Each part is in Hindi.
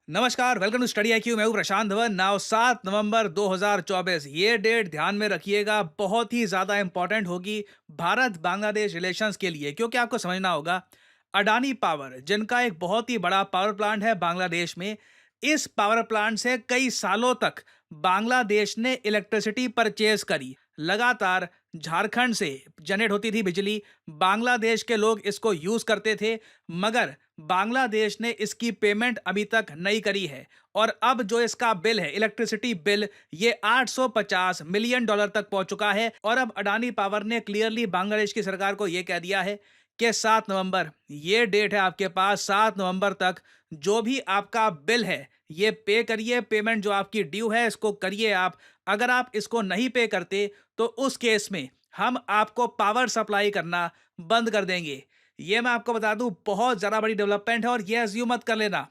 नमस्कार, वेलकम टू स्टडी आईक्यू। मैं हूं प्रशांत धवन। नाउ 7 नवंबर 2024, ये डेट ध्यान में रखिएगा, बहुत ही ज़्यादा इंपॉर्टेंट होगी भारत बांग्लादेश रिलेशंस के लिए, क्योंकि आपको समझना होगा अडानी पावर, जिनका एक बहुत ही बड़ा पावर प्लांट है बांग्लादेश में। इस पावर प्लांट से कई सालों तक बांग्लादेश ने इलेक्ट्रिसिटी परचेज करी। लगातार झारखंड से जनरेट होती थी बिजली, बांग्लादेश के लोग इसको यूज करते थे, मगर बांग्लादेश ने इसकी पेमेंट अभी तक नहीं करी है। और अब जो इसका बिल है, इलेक्ट्रिसिटी बिल, ये 850 मिलियन डॉलर तक पहुंच चुका है। और अब अडानी पावर ने क्लियरली बांग्लादेश की सरकार को यह कह दिया है कि 7 नवंबर ये डेट है आपके पास, 7 नवंबर तक जो भी आपका बिल है ये पे करिए, पेमेंट जो आपकी ड्यू है इसको करिए आप। अगर आप इसको नहीं पे करते तो उस केस में हम आपको पावर सप्लाई करना बंद कर देंगे। ये मैं आपको बता दूं, बहुत ज़्यादा बड़ी डेवलपमेंट है। और ये अज्यूम मत कर लेना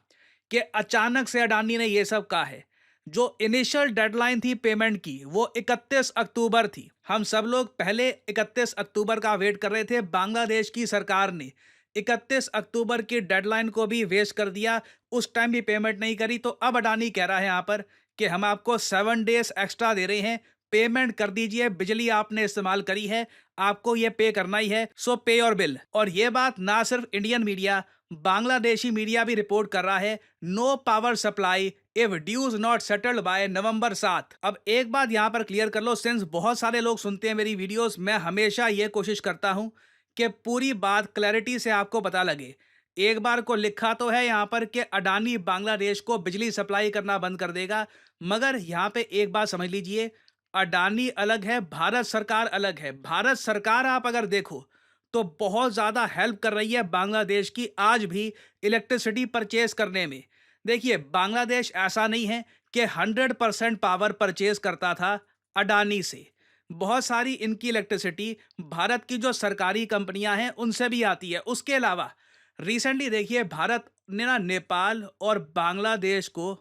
कि अचानक से अडानी ने ये सब कहा है। जो इनिशियल डेडलाइन थी पेमेंट की, वो 31 अक्टूबर थी। हम सब लोग पहले 31 अक्टूबर का वेट कर रहे थे। बांग्लादेश की सरकार ने 31 अक्टूबर की डेडलाइन को भी वेस्ट कर दिया, उस टाइम भी पेमेंट नहीं करी। तो अब अडानी कह रहा है यहाँ पर कि हम आपको 7 डेज एक्स्ट्रा दे रहे हैं, पेमेंट कर दीजिए। बिजली आपने इस्तेमाल करी है, आपको ये पे करना ही है, सो पे योर बिल। और ये बात ना सिर्फ इंडियन मीडिया, बांग्लादेशी मीडिया भी रिपोर्ट कर रहा है। No power supply if dues not settled by November 7। अब एक बात यहां पर क्लियर कर लो, सिंस बहुत सारे लोग सुनते हैं मेरी वीडियोस, मैं हमेशा ये कोशिश करता हूं कि पूरी बात क्लैरिटी से आपको पता लगे। एक बार को लिखा तो है यहां पर कि अडानी बांग्लादेश को बिजली सप्लाई करना बंद कर देगा, मगर यहां पे एक बात समझ लीजिए, अडानी अलग है, भारत सरकार अलग है। भारत सरकार आप अगर देखो तो बहुत ज़्यादा हेल्प कर रही है बांग्लादेश की आज भी इलेक्ट्रिसिटी परचेज करने में। देखिए, बांग्लादेश ऐसा नहीं है कि 100% पावर परचेज करता था अडानी से। बहुत सारी इनकी इलेक्ट्रिसिटी भारत की जो सरकारी कंपनियां हैं उनसे भी आती है। उसके अलावा रिसेंटली देखिए, भारत ने ना नेपाल और बांग्लादेश को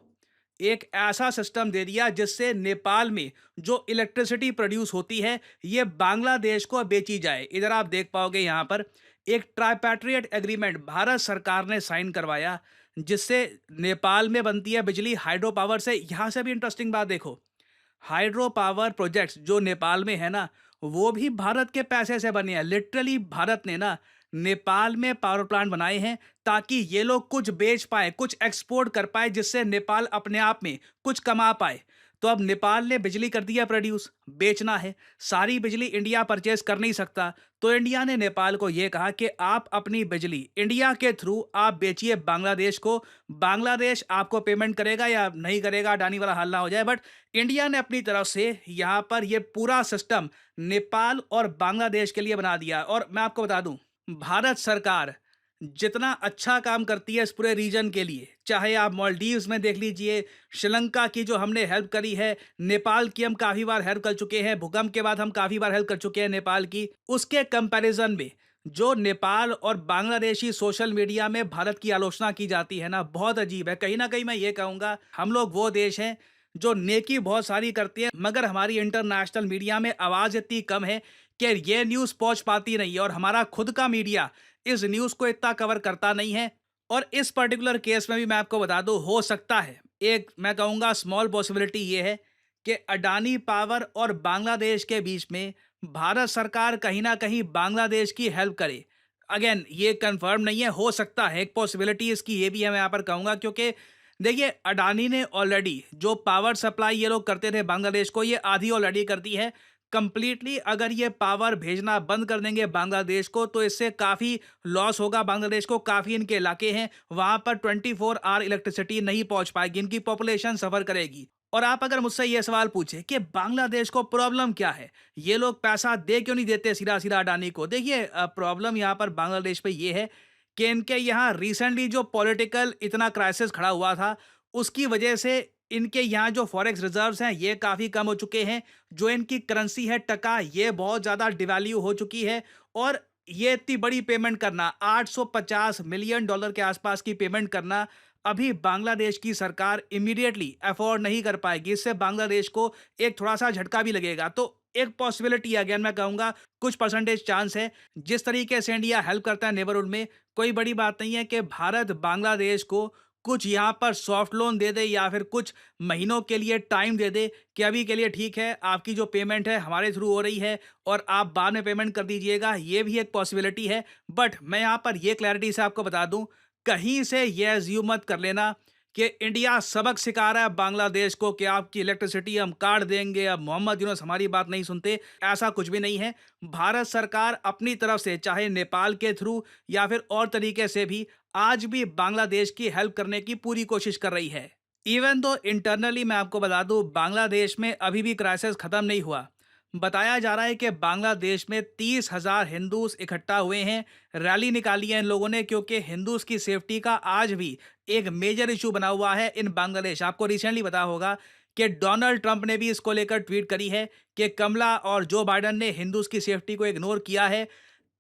एक ऐसा सिस्टम दे दिया जिससे नेपाल में जो इलेक्ट्रिसिटी प्रोड्यूस होती है ये बांग्लादेश को बेची जाए। इधर आप देख पाओगे यहाँ पर एक ट्राइपैट्रिएट एग्रीमेंट भारत सरकार ने साइन करवाया, जिससे नेपाल में बनती है बिजली हाइड्रो पावर से। यहाँ से भी इंटरेस्टिंग बात देखो, हाइड्रो पावर प्रोजेक्ट्स जो नेपाल में है ना, वो भी भारत के पैसे से बने हैं। लिटरली भारत ने ना नेपाल में पावर प्लांट बनाए हैं ताकि ये लोग कुछ बेच पाए, कुछ एक्सपोर्ट कर पाए, जिससे नेपाल अपने आप में कुछ कमा पाए। तो अब नेपाल ने बिजली कर दिया प्रोड्यूस, बेचना है। सारी बिजली इंडिया परचेज कर नहीं सकता, तो इंडिया ने नेपाल को यह कहा कि आप अपनी बिजली इंडिया के थ्रू आप बेचिए बांग्लादेश को। बांग्लादेश आपको पेमेंट करेगा या नहीं करेगा, अडानी वाला हाल ना हो जाए। बट इंडिया ने अपनी तरफ से यहाँ पर यह पूरा सिस्टम नेपाल और बांग्लादेश के लिए बना दिया। और मैं आपको बता दूं, भारत सरकार जितना अच्छा काम करती है इस पूरे रीजन के लिए, चाहे आप मालदीव्स में देख लीजिए, श्रीलंका की जो हमने हेल्प करी है, नेपाल की हम काफ़ी बार हेल्प कर चुके हैं, भूकंप के बाद हम काफ़ी बार हेल्प कर चुके हैं नेपाल की, उसके कंपैरिजन में जो नेपाल और बांग्लादेशी सोशल मीडिया में भारत की आलोचना की जाती है ना, बहुत अजीब है। कहीं ना कहीं मैं ये कहूँगा, हम लोग वो देश हैं जो नेकी बहुत सारी करती है, मगर हमारी इंटरनेशनल मीडिया में आवाज़ इतनी कम है कि ये न्यूज़ पहुंच पाती नहीं है, और हमारा खुद का मीडिया इस न्यूज़ को इतना कवर करता नहीं है। और इस पर्टिकुलर केस में भी मैं आपको बता दूं, हो सकता है, एक मैं कहूँगा स्मॉल पॉसिबिलिटी ये है कि अडानी पावर और बांग्लादेश के बीच में भारत सरकार कहीं ना कहीं बांग्लादेश की हेल्प करे। अगेन ये कंफर्म नहीं है, हो सकता है, एक पॉसिबिलिटी इसकी ये भी है, मैं यहाँ पर कहूँगा। क्योंकि देखिए, अडानी ने ऑलरेडी जो पावर सप्लाई ये लोग करते थे बांग्लादेश को, ये आधी ऑलरेडी कर दी है कंप्लीटली। अगर ये पावर भेजना बंद कर देंगे बांग्लादेश को तो इससे काफ़ी लॉस होगा बांग्लादेश को। काफ़ी इनके इलाके हैं वहाँ पर 24 आवर इलेक्ट्रिसिटी नहीं पहुँच पाएगी, इनकी पॉपुलेशन सफ़र करेगी। और आप अगर मुझसे ये सवाल पूछे कि बांग्लादेश को प्रॉब्लम क्या है, ये लोग पैसा दे क्यों नहीं देते सीधा सीधा अडानी को, देखिए प्रॉब्लम यहाँ पर बांग्लादेश पे ये है कि इनके यहाँ रिसेंटली जो पॉलिटिकल इतना क्राइसिस खड़ा हुआ था, उसकी वजह से इनके यहाँ जो फॉरेक्स रिजर्व्स हैं ये काफ़ी कम हो चुके हैं। जो इनकी करेंसी है टका, ये बहुत ज़्यादा डिवैल्यू हो चुकी है। और ये इतनी बड़ी पेमेंट करना, 850 मिलियन डॉलर के आसपास की पेमेंट करना, अभी बांग्लादेश की सरकार इमीडिएटली अफोर्ड नहीं कर पाएगी। इससे बांग्लादेश को एक थोड़ा सा झटका भी लगेगा। तो एक पॉसिबिलिटी, अगेन मैं कहूँगा कुछ परसेंटेज चांस है, जिस तरीके से इंडिया हेल्प करता है नेबरहुड में, कोई बड़ी बात नहीं है कि भारत बांग्लादेश को कुछ यहाँ पर सॉफ्ट लोन दे दे या फिर कुछ महीनों के लिए टाइम दे दे कि अभी के लिए ठीक है, आपकी जो पेमेंट है हमारे थ्रू हो रही है और आप बाद में पेमेंट कर दीजिएगा, ये भी एक पॉसिबिलिटी है। बट मैं यहाँ पर ये क्लैरिटी से आपको बता दूं, कहीं से ये एज्यूम मत कर लेना कि इंडिया सबक सिखा रहा है बांग्लादेश को कि आपकी इलेक्ट्रिसिटी हम काट देंगे, अब मोहम्मद यूनुस हमारी बात नहीं सुनते। ऐसा कुछ भी नहीं है। भारत सरकार अपनी तरफ से चाहे नेपाल के थ्रू या फिर और तरीके से भी आज भी बांग्लादेश की हेल्प करने की पूरी कोशिश कर रही है। इवन दो इंटरनली मैं आपको बता दूं, बांग्लादेश में अभी भी क्राइसिस खत्म नहीं हुआ। बताया जा रहा है कि बांग्लादेश में 30,000 हिंदूस इकट्ठा हुए हैं। रैली निकाली है इन लोगों ने, क्योंकि हिंदूस की सेफ्टी का आज भी एक मेजर इशू बना हुआ है इन बांग्लादेश। आपको रिसेंटली पता होगा कि डोनाल्ड ट्रंप ने भी इसको लेकर ट्वीट करी है कि कमला और जो बाइडन ने हिंदूस की सेफ्टी को इग्नोर किया है।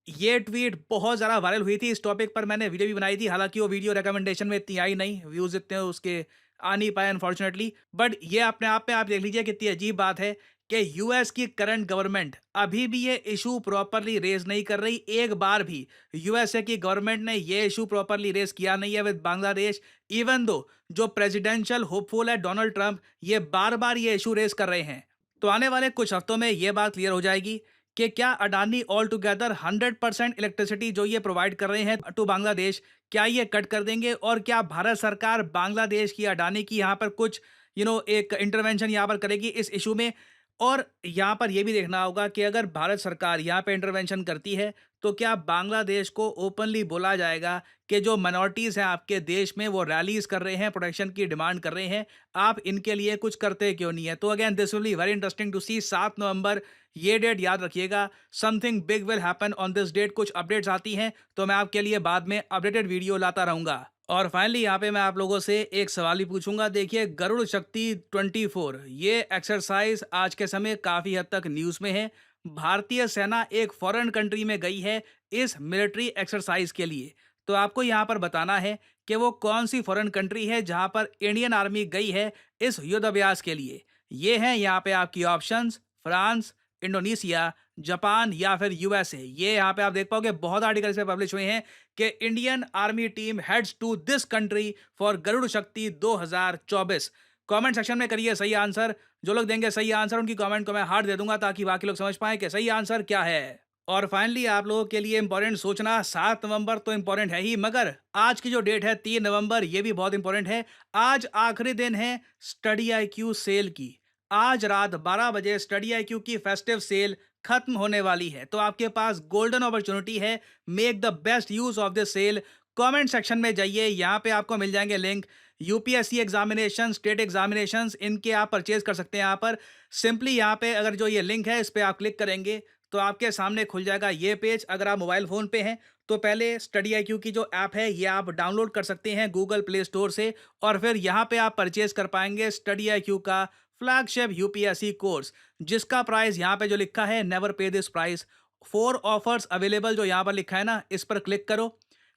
ये ट्वीट बहुत ज़्यादा वायरल हुई थी। इस टॉपिक पर मैंने वीडियो भी बनाई थी, हालांकि वो वीडियो रिकमेंडेशन में इतनी आई नहीं, व्यूज़ इतने उसके आ नहीं पाए अनफॉर्चुनेटली। बट ये अपने आप में आप देख लीजिए कितनी अजीब बात है कि यूएस की करंट गवर्नमेंट अभी भी ये इशू प्रॉपरली रेज नहीं कर रही। एक बार भी यूएसए की गवर्नमेंट ने ये इशू प्रॉपरली रेज किया नहीं है विद बांग्लादेश। इवन दो जो प्रेसिडेंशियल होपफुल है डोनाल्ड ट्रंप, ये बार बार ये इशू रेज कर रहे हैं। तो आने वाले कुछ हफ्तों में ये बात क्लियर हो जाएगी कि क्या अडानी ऑल टुगेदर 100% इलेक्ट्रिसिटी जो ये प्रोवाइड कर रहे हैं टू बांग्लादेश, क्या ये कट कर देंगे, और क्या भारत सरकार बांग्लादेश की अडानी की यहाँ पर कुछ एक इंटरवेंशन यहाँ पर करेगी इस इशू में। और यहाँ पर यह भी देखना होगा कि अगर भारत सरकार यहाँ पे इंटरवेंशन करती है तो क्या बांग्लादेश को ओपनली बोला जाएगा कि जो माइनॉरिटीज़ हैं आपके देश में वो रैलीज कर रहे हैं, प्रोटेक्शन की डिमांड कर रहे हैं, आप इनके लिए कुछ करते क्यों नहीं है। तो again this will be very interesting to see. 7 November ये डेट याद रखिएगा। Something big will happen on this date. कुछ अपडेट्स आती हैं तो मैं आपके लिए बाद में अपडेटेड वीडियो लाता रहूंगा। और फाइनली यहाँ पे मैं आप लोगों से एक सवाल ही पूछूंगा। देखिए, गरुड़ शक्ति 24 ये एक्सरसाइज आज के समय काफ़ी हद तक न्यूज़ में है। भारतीय सेना एक फॉरेन कंट्री में गई है इस मिलिट्री एक्सरसाइज के लिए। तो आपको यहाँ पर बताना है कि वो कौन सी फॉरेन कंट्री है जहाँ पर इंडियन आर्मी गई है इस युद्ध अभ्यास के लिए। ये हैं यहाँ पे आपकी ऑप्शंस: फ्रांस, इंडोनेशिया, जापान या फिर यूएसए। ये यहाँ पे आप देख पाओगे बहुत आर्टिकल से पब्लिश हुए हैं कि Indian army team heads to this country for Garuda Shakti 2024। Comment section में करिए सही आंसर। जो लोग देंगे सही आंसर उनकी कमेंट को मैं हार्ट दे दूंगा ताकि बाकी लोग समझ पाएं कि सही आंसर क्या है। और फाइनली आप लोगों के लिए इंपॉर्टेंट सूचना, 7 नवंबर तो इंपॉर्टेंट है ही, मगर आज की जो डेट है 3 नवंबर ये भी बहुत इंपॉर्टेंट है। आज आखिरी दिन है स्टडी आईक्यू सेल की। आज रात 12 बजे स्टडी आईक्यू की फेस्टिव सेल खत्म होने वाली है। तो आपके पास गोल्डन अपॉर्चुनिटी है। Make the best use of this sale. Comment section में जाइए, यहाँ पे आपको मिल जाएंगे link. UPSC examination, state examinations, इनके आप परचेज कर सकते हैं। यहाँ पर सिंपली यहाँ पे अगर जो ये लिंक है इस पर आप क्लिक करेंगे तो आपके सामने खुल जाएगा ये पेज। अगर आप मोबाइल फ़ोन पे हैं तो पहले स्टडी आईक्यू की जो ऐप है ये आप डाउनलोड कर सकते हैं गूगल प्ले स्टोर से, और फिर यहाँ पे आप परचेज कर पाएंगे स्टडी आईक्यू का फ्लैगशिप यूपीएससी कोर्स, जिसका प्राइस यहाँ पे जो लिखा है नेवर पे दिस प्राइस। 4 ऑफर्स अवेलेबल जो यहाँ पर लिखा है ना, इस पर क्लिक करो।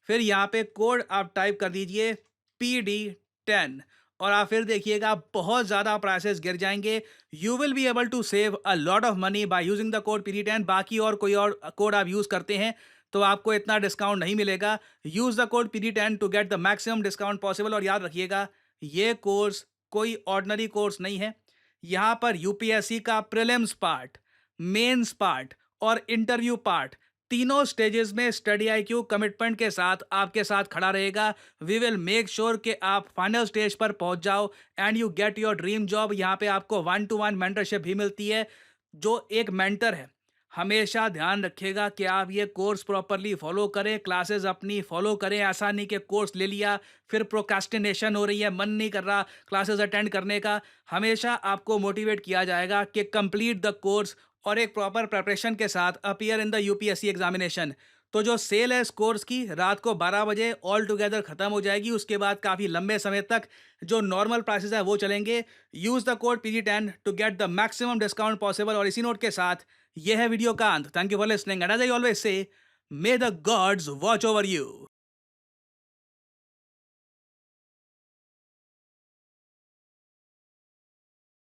फिर यहाँ पे कोड आप टाइप कर दीजिए PD10 और आप फिर देखिएगा बहुत ज़्यादा प्राइसेस गिर जाएंगे। You will be able to save a lot of money by using the code PD10। बाकी और कोई और कोड आप यूज़ करते हैं तो आपको इतना डिस्काउंट नहीं मिलेगा। Use the code PD10 to get the maximum discount possible. और याद रखिएगा, ये कोर्स कोई ऑर्डिनरी कोर्स नहीं है। यहाँ पर यूपीएससी का प्रीलिम्स पार्ट, मेंस पार्ट और इंटरव्यू पार्ट, तीनों स्टेजेस में स्टडी आईक्यू कमिटमेंट के साथ आपके साथ खड़ा रहेगा। वी विल मेक श्योर कि आप फाइनल स्टेज पर पहुंच जाओ and you get your dream job. यहाँ पे आपको 1-to-1 मेंटरशिप भी मिलती है। जो एक मेंटर है हमेशा ध्यान रखेगा कि आप ये कोर्स प्रॉपरली फॉलो करें, क्लासेस अपनी फॉलो करें। ऐसा नहीं कि कोर्स ले लिया फिर प्रोक्रास्टिनेशन हो रही है, मन नहीं कर रहा क्लासेस अटेंड करने का। हमेशा आपको मोटिवेट किया जाएगा कि कंप्लीट द कोर्स और एक प्रॉपर प्रिपरेशन के साथ appear in the UPSC examination. तो जो सेल है इस कोर्स की रात को 12 बजे ऑल टुगेदर खत्म हो जाएगी। उसके बाद काफ़ी लंबे समय तक जो नॉर्मल प्राइसेस है वो चलेंगे। Use the code PD10 to get the maximum discount possible. और इसी नोट के साथ ये है वीडियो का अंत। Thank you for listening and as I always say, may the gods watch over you.